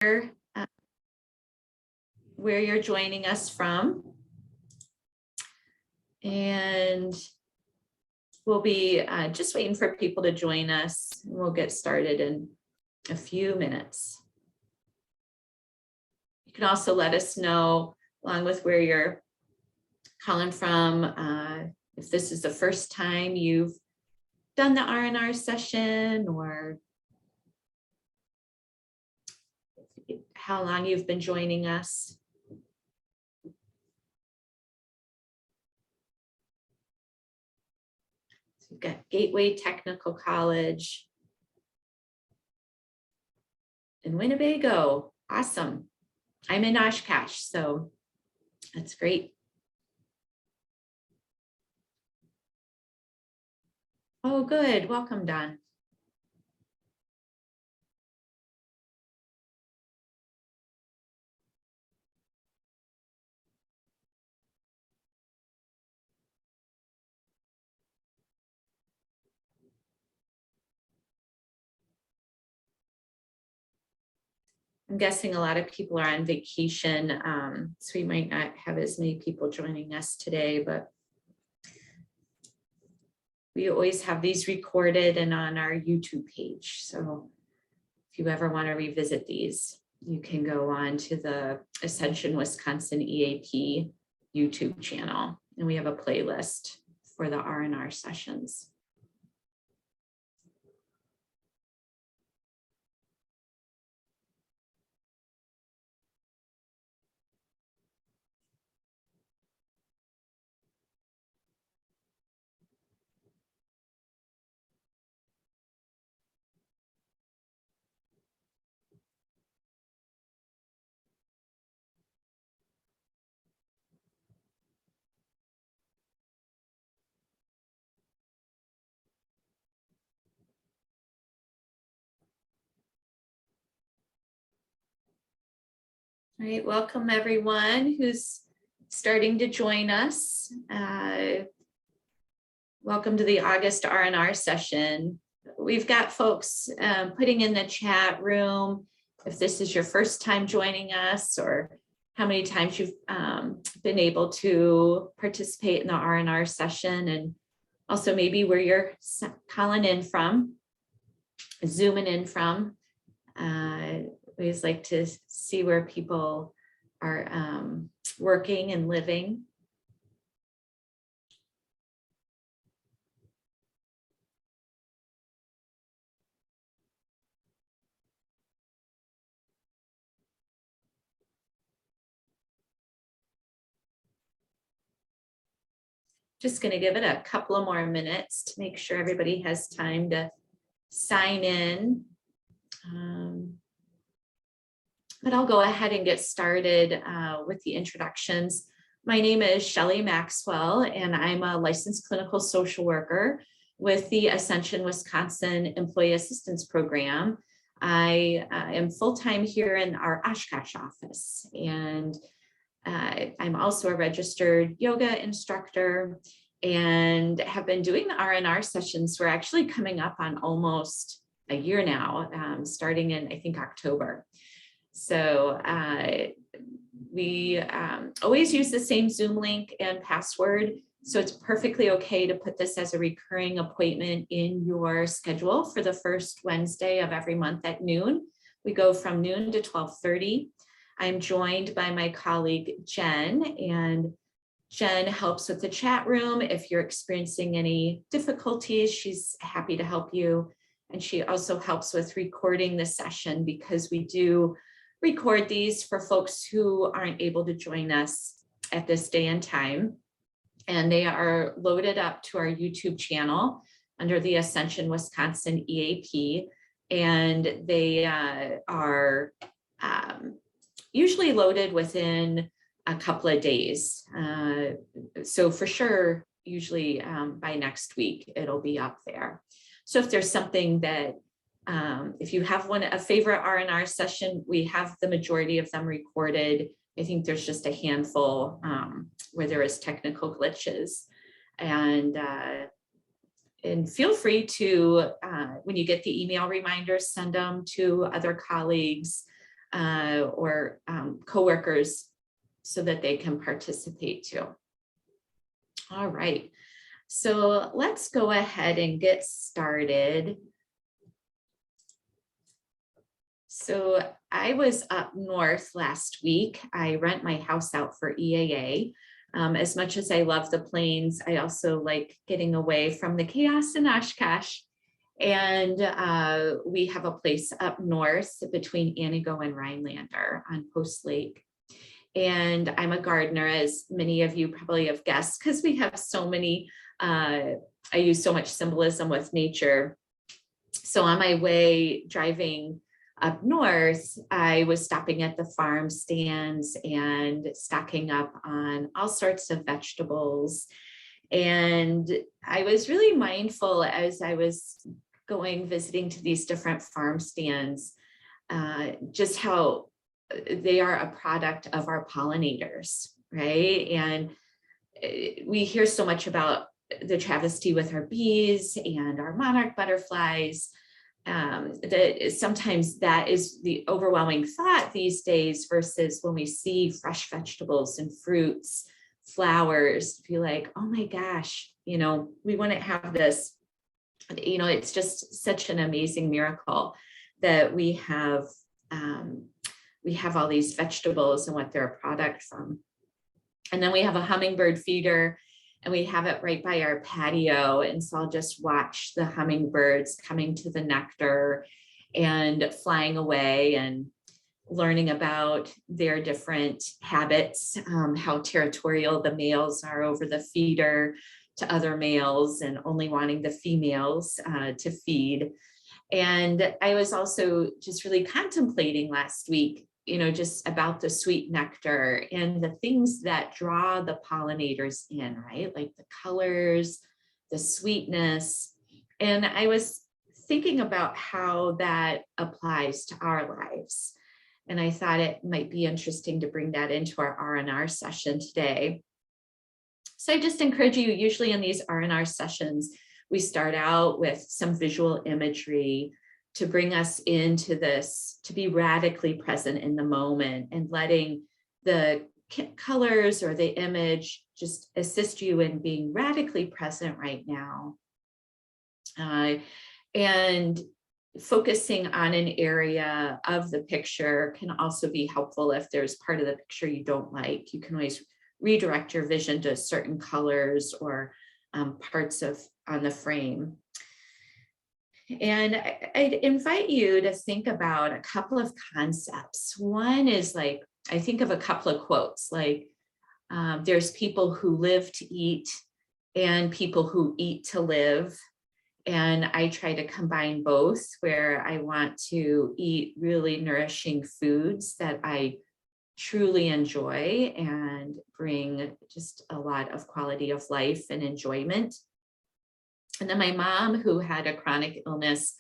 where you're joining us from. And we'll be just waiting for people to join us. We'll get started in a few minutes. You can also let us know, along with where you're calling from, if this is the first time you've done the R&R session, or how long you've been joining us. So we've got Gateway Technical College in Winnebago. Awesome. I'm in Oshkosh, so that's great. Oh, good. Welcome, Don. I'm guessing a lot of people are on vacation, so we might not have as many people joining us today, but we always have these recorded and on our YouTube page. So if you ever want to revisit these, you can go on to the Ascension Wisconsin EAP YouTube channel, and we have a playlist for the R&R sessions. All right, welcome everyone who's starting to join us. Welcome to the August R&R session. We've got folks putting in the chat room if this is your first time joining us, or how many times you've been able to participate in the R&R session, and also maybe where you're calling in from, zooming in from. We always like to see where people are working and living. Just going to give it a couple of more minutes to make sure everybody has time to sign in. But I'll go ahead and get started with the introductions. My name is Shelly Maxwell, and I'm a licensed clinical social worker with the Ascension Wisconsin Employee Assistance Program. I am full-time here in our Oshkosh office, and I'm also a registered yoga instructor and have been doing the R&R sessions. We're actually coming up on almost a year now, starting in, I think, October. So we always use the same Zoom link and password. So it's perfectly okay to put this as a recurring appointment in your schedule for the first Wednesday of every month at noon. We go from noon to 12:30. I'm joined by my colleague, Jen, and Jen helps with the chat room. If you're experiencing any difficulties, she's happy to help you. And she also helps with recording the session, because we do record these for folks who aren't able to join us at this day and time. And they are loaded up to our YouTube channel under the Ascension Wisconsin EAP. And they are usually loaded within a couple of days. So for sure, usually by next week, it'll be up there. So if there's something that, if you have a favorite R&R session, we have the majority of them recorded. I think there's just a handful where there is technical glitches. And feel free to, when you get the email reminders, send them to other colleagues. or coworkers so that they can participate too. All right, so let's go ahead and get started. So I was up north last week. I rent my house out for EAA. As much as I love the plains, I also like getting away from the chaos in Oshkosh. And we have a place up north between Anago and Rhinelander on Post Lake. And I'm a gardener, as many of you probably have guessed, because we have so many, I use so much symbolism with nature. So on my way driving up north, I was stopping at the farm stands and stocking up on all sorts of vegetables. And I was really mindful as I was visiting to these different farm stands, just how they are a product of our pollinators, right? And we hear so much about the travesty with our bees and our monarch butterflies. That sometimes that is the overwhelming thought these days versus when we see fresh vegetables and fruits, flowers, feel like, oh my gosh, we wouldn't have this. It's just such an amazing miracle that we have all these vegetables and what they're a product from. And then we have a hummingbird feeder, and we have it right by our patio. And so I'll just watch the hummingbirds coming to the nectar and flying away and learning about their different habits, how territorial the males are over the feeder to other males and only wanting the females to feed. And I was also just really contemplating last week, just about the sweet nectar and the things that draw the pollinators in, right? Like the colors, the sweetness. And I was thinking about how that applies to our lives. And I thought it might be interesting to bring that into our R&R session today. So I just encourage you, usually in these R&R sessions, we start out with some visual imagery to bring us into this, to be radically present in the moment and letting the colors or the image just assist you in being radically present right now. And focusing on an area of the picture can also be helpful. If there's part of the picture you don't like, you can always redirect your vision to certain colors or parts on the frame. And I'd invite you to think about a couple of concepts. One is like, I think of a couple of quotes, like there's people who live to eat and people who eat to live. And I try to combine both, where I want to eat really nourishing foods that I truly enjoy and bring just a lot of quality of life and enjoyment. And then my mom, who had a chronic illness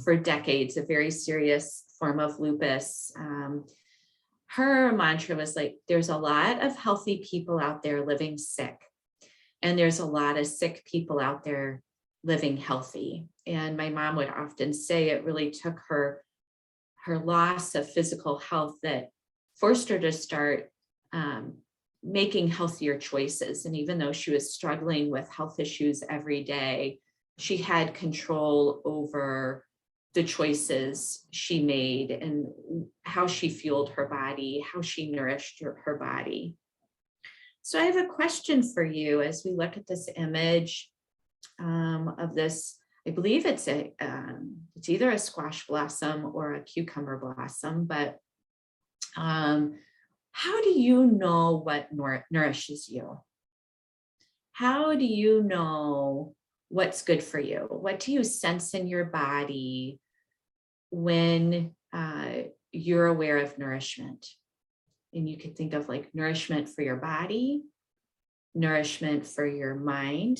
for decades, a very serious form of lupus, her mantra was like, there's a lot of healthy people out there living sick, and there's a lot of sick people out there living healthy. And my mom would often say it really took her loss of physical health that forced her to start making healthier choices. And even though she was struggling with health issues every day, she had control over the choices she made and how she fueled her body, how she nourished her body. So I have a question for you as we look at this image of this. I believe it's either a squash blossom or a cucumber blossom, but how do you know what nourishes you? How do you know what's good for you? What do you sense in your body when you're aware of nourishment? And you could think of like nourishment for your body, nourishment for your mind,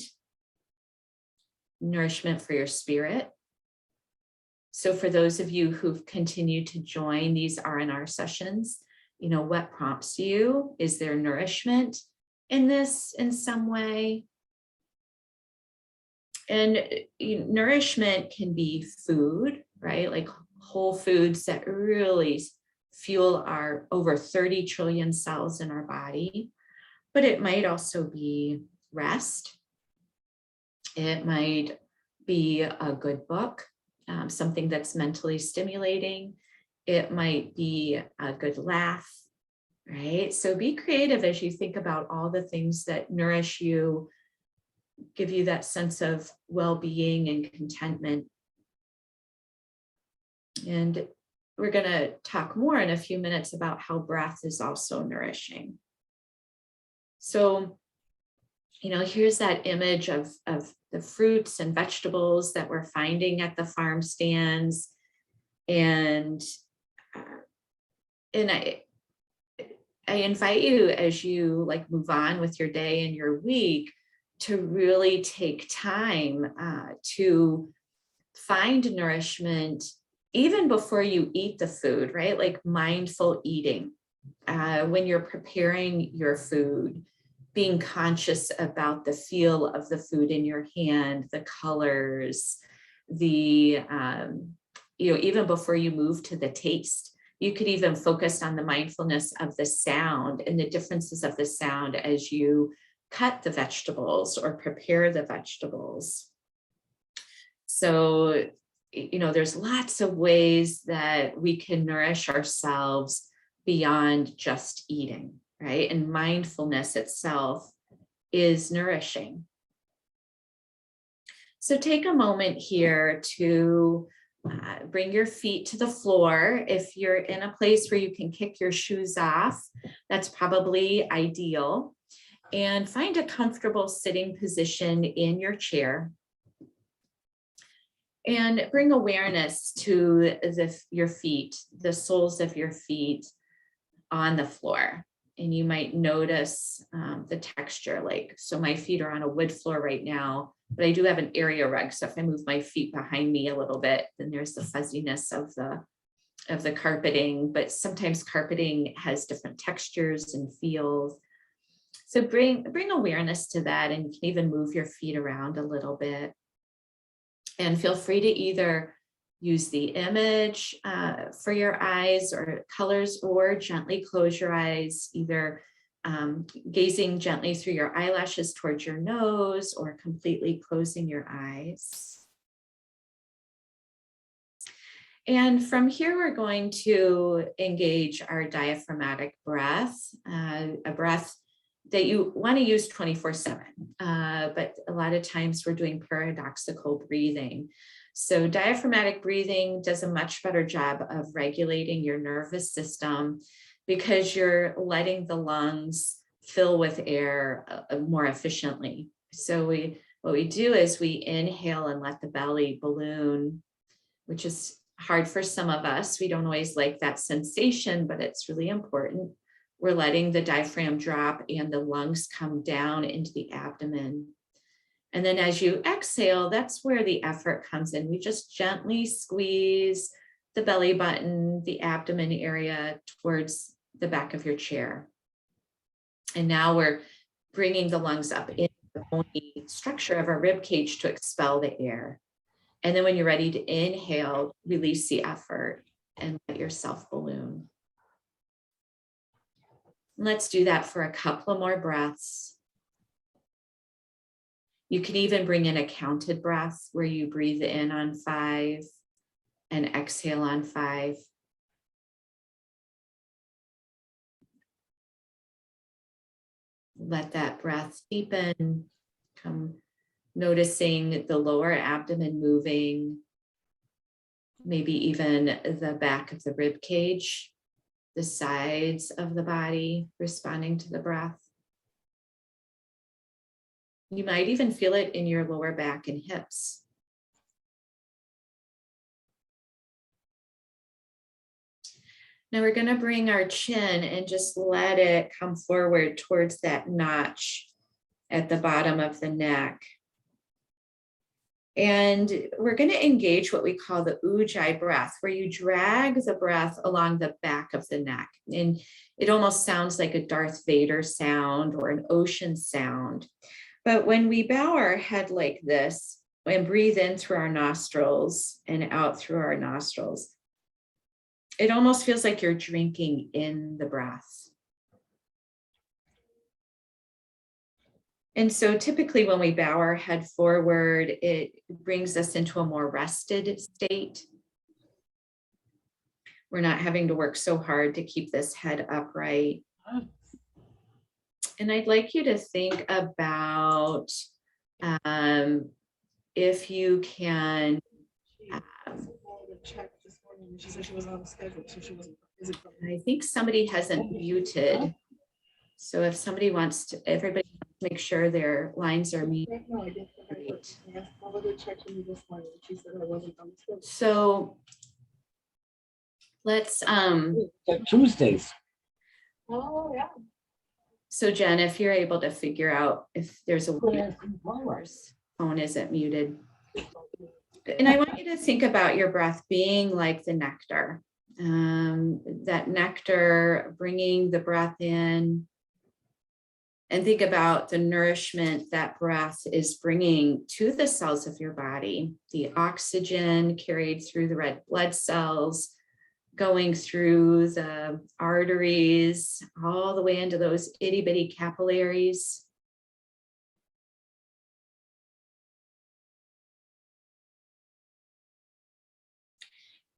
nourishment for your spirit. So for those of you who've continued to join these R&R sessions, what prompts you? Is there nourishment in this in some way? And nourishment can be food, right? Like whole foods that really fuel our over 30 trillion cells in our body, but it might also be rest. It might be a good book, something that's mentally stimulating. It might be a good laugh, right? So be creative as you think about all the things that nourish you, give you that sense of well-being and contentment. And we're going to talk more in a few minutes about how breath is also nourishing. So, here's that image of the fruits and vegetables that we're finding at the farm stands. And I invite you, as you move on with your day and your week, to really take time to find nourishment even before you eat the food, right? Like mindful eating. When you're preparing your food, being conscious about the feel of the food in your hand, the colors, even before you move to the taste. You could even focus on the mindfulness of the sound and the differences of the sound as you cut the vegetables or prepare the vegetables. So, there's lots of ways that we can nourish ourselves beyond just eating, right? And mindfulness itself is nourishing. So take a moment here to bring your feet to the floor. If you're in a place where you can kick your shoes off, that's probably ideal. And find a comfortable sitting position in your chair. And bring awareness to your feet, the soles of your feet on the floor. And you might notice the texture. So my feet are on a wood floor right now, but I do have an area rug. So if I move my feet behind me a little bit, then there's the fuzziness of the carpeting. But sometimes carpeting has different textures and feels. So bring awareness to that, and you can even move your feet around a little bit. And feel free to either use the image for your eyes or colors, or gently close your eyes, either gazing gently through your eyelashes towards your nose or completely closing your eyes. And from here, we're going to engage our diaphragmatic breath, a breath that you want to use 24/7, but a lot of times we're doing paradoxical breathing. So diaphragmatic breathing does a much better job of regulating your nervous system because you're letting the lungs fill with air more efficiently. So what we do is we inhale and let the belly balloon, which is hard for some of us. We don't always like that sensation, but it's really important. We're letting the diaphragm drop and the lungs come down into the abdomen. And then as you exhale, that's where the effort comes in. We just gently squeeze the belly button, the abdomen area towards the back of your chair. And now we're bringing the lungs up into the bony structure of our rib cage to expel the air. And then when you're ready to inhale, release the effort and let yourself balloon. Let's do that for a couple of more breaths. You can even bring in a counted breath where you breathe in on 5 and exhale on 5. Let that breath deepen. Come noticing the lower abdomen moving, maybe even the back of the rib cage, the sides of the body responding to the breath. You might even feel it in your lower back and hips. Now we're going to bring our chin and just let it come forward towards that notch at the bottom of the neck. And we're going to engage what we call the ujjayi breath, where you drag the breath along the back of the neck. And it almost sounds like a Darth Vader sound or an ocean sound. But when we bow our head like this and breathe in through our nostrils and out through our nostrils, It almost feels like you're drinking in the breath. And so typically when we bow our head forward, it brings us into a more rested state. We're not having to work so hard to keep this head upright. And I'd like you to think about if you can. She said she was on the schedule, so she wasn't. I think somebody hasn't muted. So if somebody wants to, everybody make sure their lines are muted. No, I didn't. Great. I'll let her check me this morning. She said I wasn't on the schedule. So let's Tuesdays. Oh, yeah. so Jen, if you're able to figure out if there's a way phone isn't muted. And I want you to think about your breath being like the nectar. That nectar, bringing the breath in, and think about the nourishment that breath is bringing to the cells of your body. The oxygen carried through the red blood cells, going through the arteries, all the way into those itty bitty capillaries.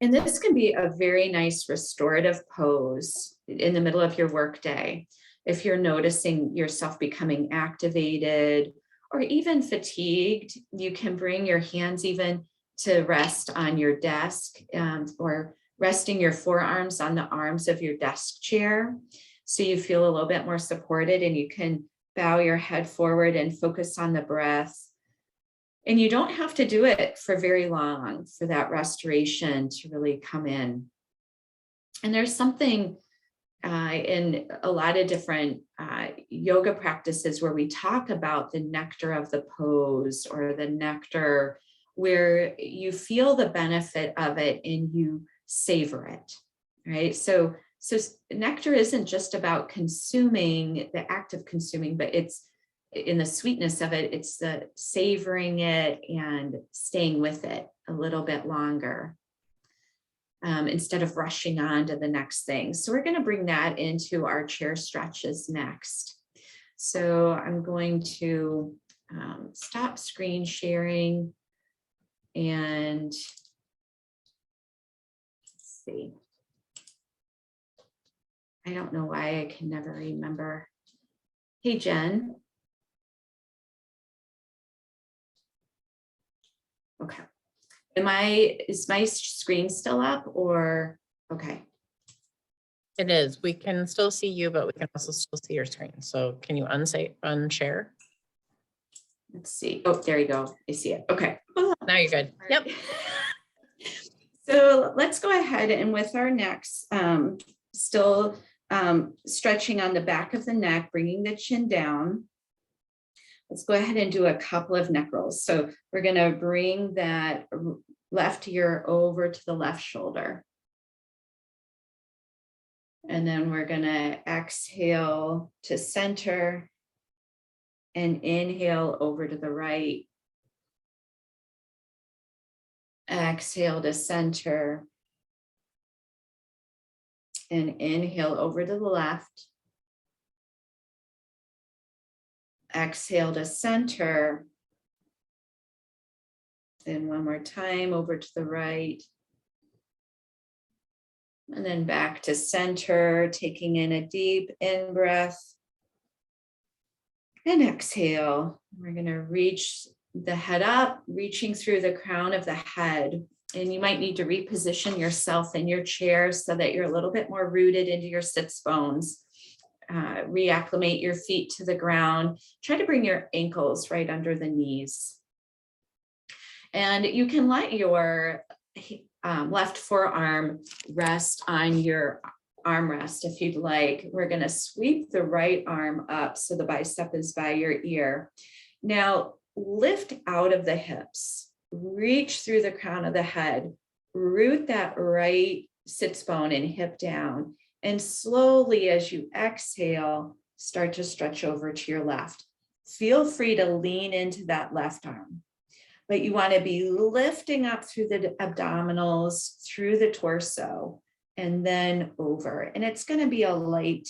And this can be a very nice restorative pose in the middle of your workday. If you're noticing yourself becoming activated or even fatigued, you can bring your hands even to rest on your desk or resting your forearms on the arms of your desk chair. So you feel a little bit more supported, and you can bow your head forward and focus on the breath. And you don't have to do it for very long for that restoration to really come in. And there's something in a lot of different yoga practices where we talk about the nectar of the pose, or the nectar where you feel the benefit of it and you savor it, right? So nectar isn't just about consuming, the act of consuming, but it's in the sweetness of it, it's the savoring it and staying with it a little bit longer instead of rushing on to the next thing. So we're going to bring that into our chair stretches next. So I'm going to stop screen sharing and let's see. I don't know why I can never remember. Hey, Jen. Okay. Is my screen still up, or okay? It is. We can still see you, but we can also still see your screen. So can you unshare? Let's see. Oh, there you go. I see it. Okay. Now you're good. Yep. So let's go ahead and with our necks, still stretching on the back of the neck, bringing the chin down. Let's go ahead and do a couple of neck rolls. So we're going to bring that left ear over to the left shoulder. And then we're going to exhale to center and inhale over to the right. Exhale to center and inhale over to the left. Exhale to center. And one more time over to the right. And then back to center, taking in a deep in-breath. And exhale. We're going to reach the head up, reaching through the crown of the head. And you might need to reposition yourself in your chair so that you're a little bit more rooted into your sits bones. Reacclimate your feet to the ground. Try to bring your ankles right under the knees. And you can let your left forearm rest on your armrest if you'd like. We're going to sweep the right arm up so the bicep is by your ear. Now lift out of the hips, reach through the crown of the head, root that right sits bone and hip down. And slowly, as you exhale, start to stretch over to your left. Feel free to lean into that left arm, but you want to be lifting up through the abdominals, through the torso, and then over. And it's going to be a light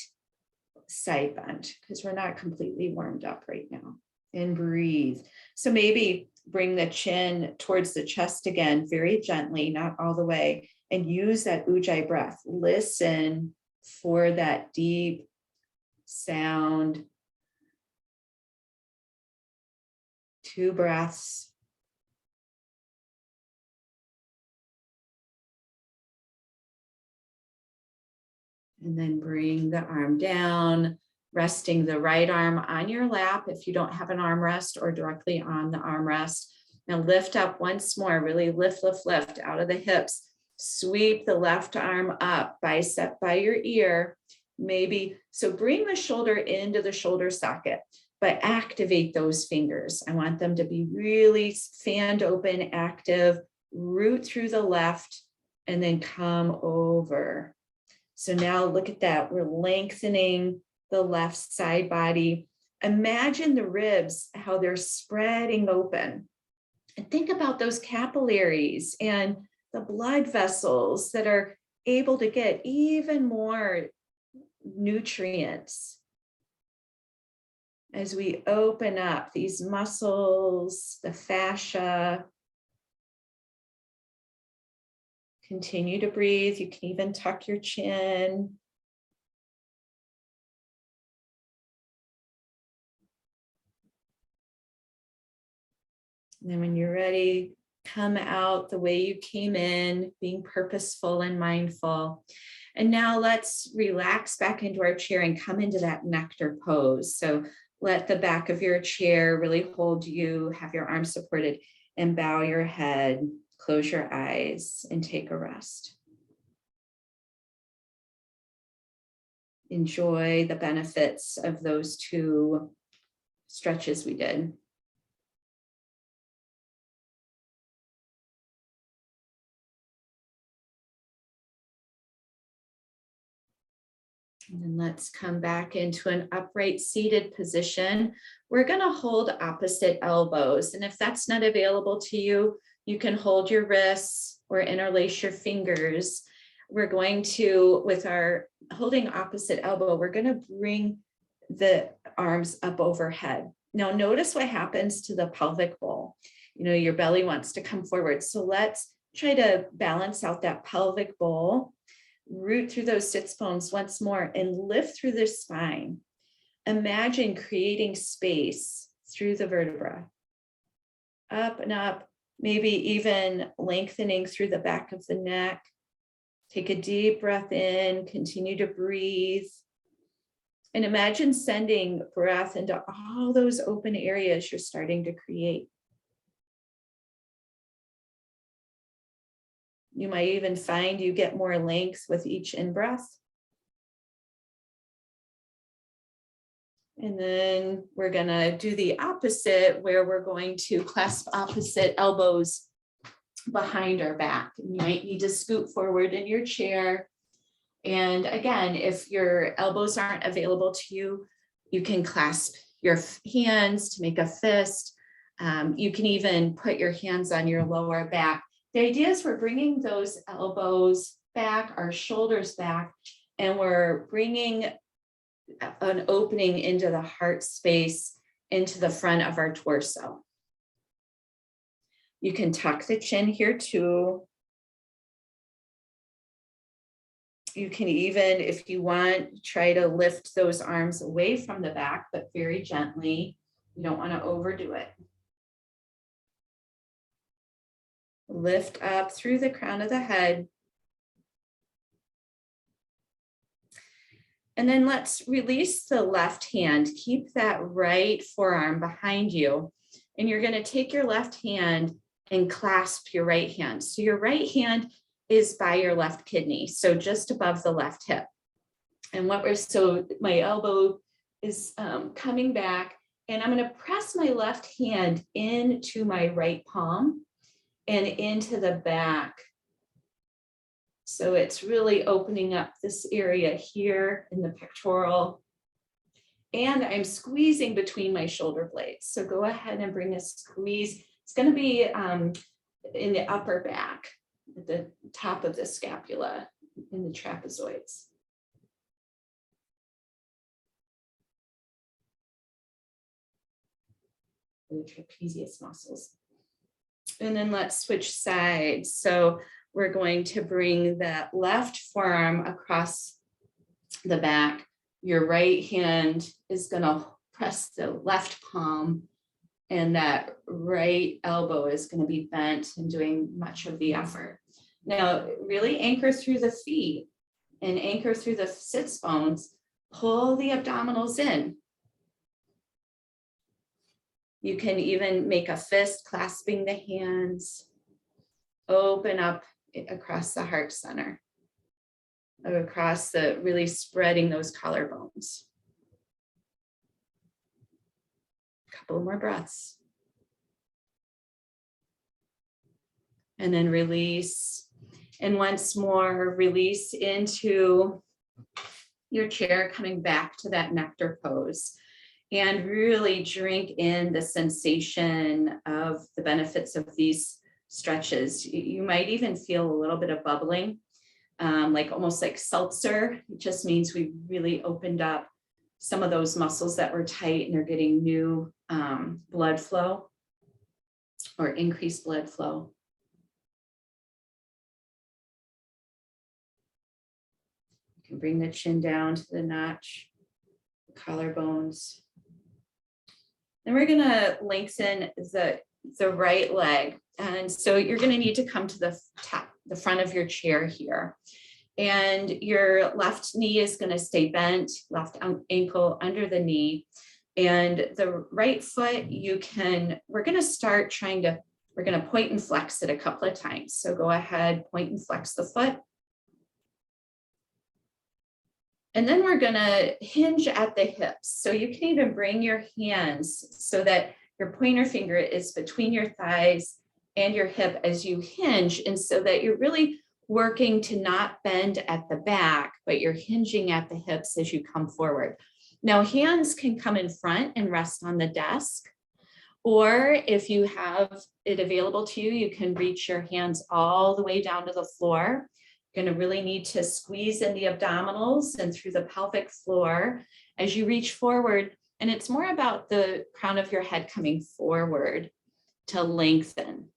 side bend because we're not completely warmed up right now. And breathe. So maybe bring the chin towards the chest again, very gently, not all the way, and use that ujjayi breath. Listen for that deep sound. 2 breaths. And then bring the arm down, resting the right arm on your lap if you don't have an armrest, or directly on the armrest. Now lift up once more, really lift, lift, lift out of the hips. Sweep the left arm up, bicep by your ear. Maybe, so bring the shoulder into the shoulder socket, but activate those fingers. I want them to be really fanned open, active, root through the left, and then come over. So now look at that. We're lengthening the left side body. Imagine the ribs, how they're spreading open. And think about those capillaries and the blood vessels that are able to get even more nutrients as we open up these muscles, the fascia. Continue to breathe. You can even tuck your chin. And then when you're ready, come out the way you came in, being purposeful and mindful. And now let's relax back into our chair and come into that nectar pose. So let the back of your chair really hold you, have your arms supported, and bow your head, close your eyes, and take a rest. Enjoy the benefits of those 2 stretches we did. And then let's come back into an upright seated position. We're going to hold opposite elbows. And if that's not available to you, you can hold your wrists or interlace your fingers. We're going to, with our holding opposite elbow, we're going to bring the arms up overhead. Now notice what happens to the pelvic bowl. You know, your belly wants to come forward. So let's try to balance out that pelvic bowl. Root through those sits bones once more and lift through the spine. Imagine creating space through the vertebra. Up and up, maybe even lengthening through the back of the neck. Take a deep breath in, continue to breathe. And imagine sending breath into all those open areas you're starting to create. You might even find you get more length with each in-breath. And then we're going to do the opposite, where we're going to clasp opposite elbows behind our back. You might need to scoot forward in your chair. And again, if your elbows aren't available to you, you can clasp your hands to make a fist. You can even put your hands on your lower back. The idea is we're bringing those elbows back, our shoulders back, and we're bringing an opening into the heart space, into the front of our torso. You can tuck the chin here too. You can even, if you want, try to lift those arms away from the back, but very gently. You don't want to overdo it. Lift up through the crown of the head. And then let's release the left hand. Keep that right forearm behind you. And you're going to take your left hand and clasp your right hand. So your right hand is by your left kidney, so just above the left hip. And so my elbow is coming back, and I'm going to press my left hand into my right palm and into the back. So it's really opening up this area here in the pectoral. And I'm squeezing between my shoulder blades. So go ahead and bring a squeeze. It's going to be in the upper back, at the top of the scapula. in the trapezoids. The trapezius muscles. And then let's switch sides. So we're going to bring that left forearm across the back. Your right hand is going to press the left palm, and that right elbow is going to be bent and doing much of the effort. Now, really anchor through the feet and anchor through the sits bones. Pull the abdominals in. You can even make a fist clasping the hands. Open up across the heart center. Across the, really spreading those collarbones. Couple more breaths. And then release. And once more, release into your chair, coming back to that nectar pose. And really drink in the sensation of the benefits of these stretches. You might even feel a little bit of bubbling, like almost like seltzer. It just means we really opened up some of those muscles that were tight and they're getting new blood flow or increased blood flow. You can bring the chin down to the notch, the collarbones. Then we're gonna lengthen the right leg. And so you're gonna need to come to the top, the front of your chair here. And your left knee is gonna stay bent, left ankle under the knee. And the right foot, we're gonna point and flex it a couple of times. So go ahead, point and flex the foot. And then we're gonna hinge at the hips. So you can even bring your hands so that your pointer finger is between your thighs and your hip as you hinge. And so that you're really working to not bend at the back, but you're hinging at the hips as you come forward. Now, hands can come in front and rest on the desk. Or if you have it available to you, you can reach your hands all the way down to the floor. You're going to really need to squeeze in the abdominals and through the pelvic floor as you reach forward. And it's more about the crown of your head coming forward to lengthen.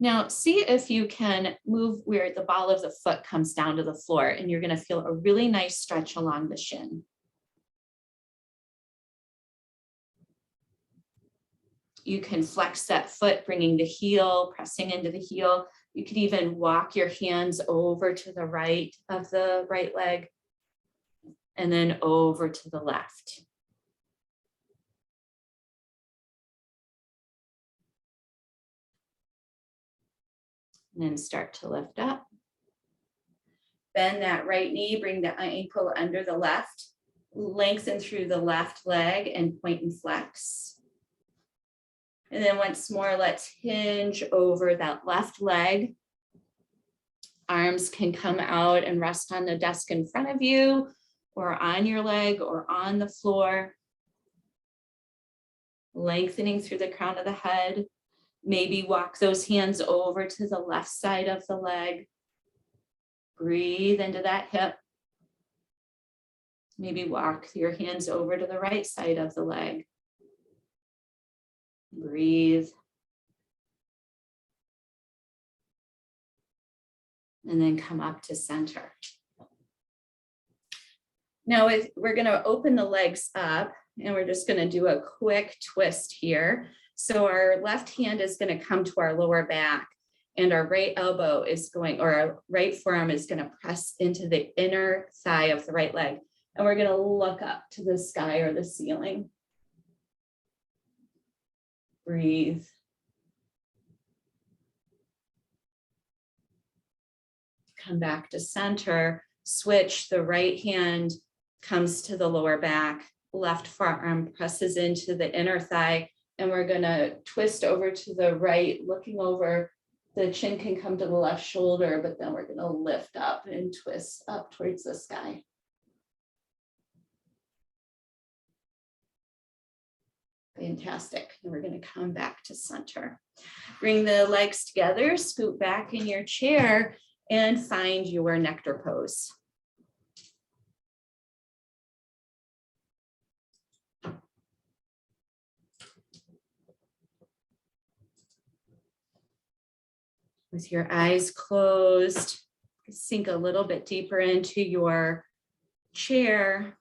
Now, see if you can move where the ball of the foot comes down to the floor, and you're going to feel a really nice stretch along the shin. You can flex that foot, bringing the heel, pressing into the heel. You can even walk your hands over to the right of the right leg and then over to the left. And then start to lift up. Bend that right knee, bring the ankle under the left, lengthen through the left leg and point and flex. And then once more, let's hinge over that left leg. Arms can come out and rest on the desk in front of you or on your leg or on the floor. Lengthening through the crown of the head. Maybe walk those hands over to the left side of the leg. Breathe into that hip. Maybe walk your hands over to the right side of the leg. Breathe. And then come up to center. Now we're going to open the legs up and we're just going to do a quick twist here. So our left hand is going to come to our lower back and our right elbow is going, or our right forearm is going to press into the inner thigh of the right leg. And we're going to look up to the sky or the ceiling. Breathe. Come back to center, switch, the right hand comes to the lower back, left forearm presses into the inner thigh, and we're gonna twist over to the right, looking over, the chin can come to the left shoulder, but then we're gonna lift up and twist up towards the sky. Fantastic. And we're going to come back to center. Bring the legs together, scoot back in your chair, and find your nectar pose. With your eyes closed, sink a little bit deeper into your chair.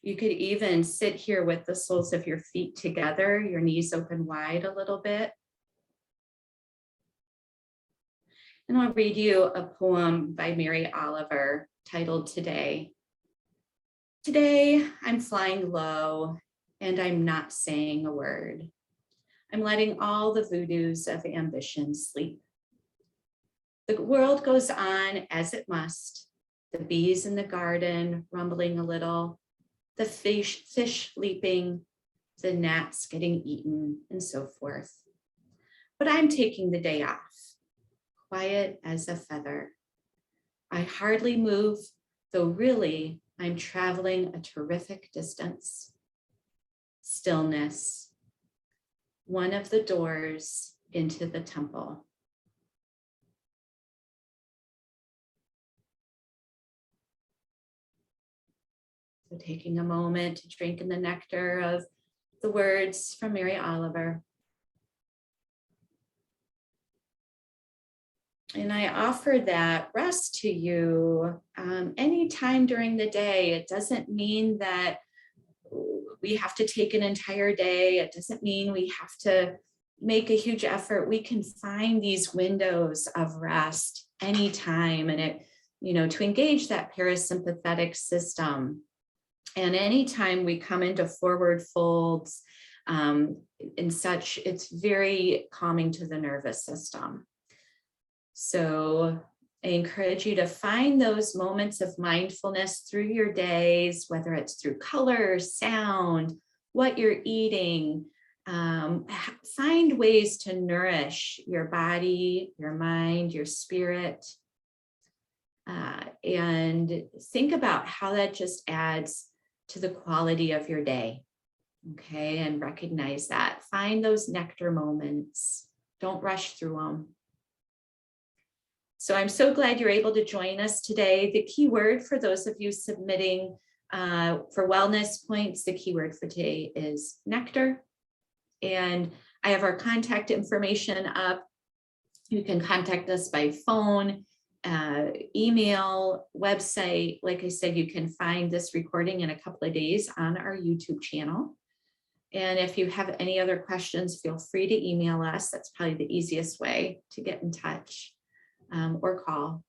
You could even sit here with the soles of your feet together, your knees open wide a little bit. And I'll read you a poem by Mary Oliver titled Today. Today, I'm flying low and I'm not saying a word. I'm letting all the voodoos of ambition sleep. The world goes on as it must, the bees in the garden rumbling a little, the fish leaping, the gnats getting eaten, and so forth. But I'm taking the day off, quiet as a feather. I hardly move, though really I'm traveling a terrific distance. Stillness, one of the doors into the temple. So taking a moment to drink in the nectar of the words from Mary Oliver. And I offer that rest to you anytime during the day. It doesn't mean that we have to take an entire day. It doesn't mean we have to make a huge effort. We can find these windows of rest anytime, and it, to engage that parasympathetic system. And anytime we come into forward folds and such, it's very calming to the nervous system. So I encourage you to find those moments of mindfulness through your days, whether it's through color, sound, what you're eating. Find ways to nourish your body, your mind, your spirit. And think about how that just adds to the quality of your day. Okay, and recognize that. Find those nectar moments. Don't rush through them. So I'm so glad you're able to join us today. The key word for those of you submitting for wellness points, the key word for today is nectar. And I have our contact information up. You can contact us by phone, email, website. Like I said, you can find this recording in a couple of days on our YouTube channel. And if you have any other questions, feel free to email us. That's probably the easiest way to get in touch. Or call.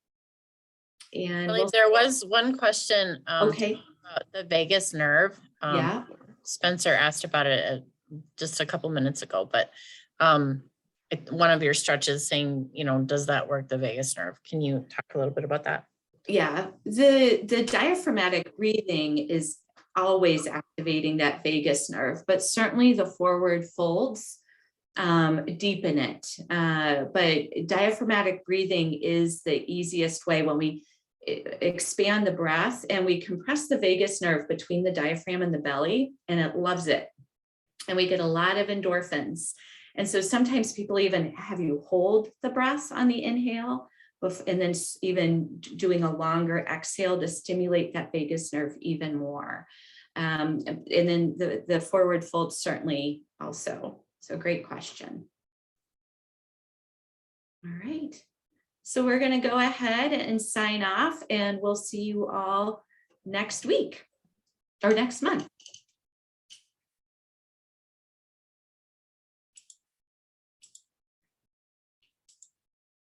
And There was one question okay. about the vagus nerve. Yeah. Spencer asked about it just a couple minutes ago, but one of your stretches saying, does that work the vagus nerve? Can you talk a little bit about that? Yeah, the diaphragmatic breathing is always activating that vagus nerve, but certainly the forward folds deepen it. But diaphragmatic breathing is the easiest way when we expand the breath and we compress the vagus nerve between the diaphragm and the belly, and it loves it. And we get a lot of endorphins. And so sometimes people even have you hold the breath on the inhale and then even doing a longer exhale to stimulate that vagus nerve even more. And then the forward fold certainly also. So great question. All right. So we're going to go ahead and sign off, and we'll see you all next week or next month.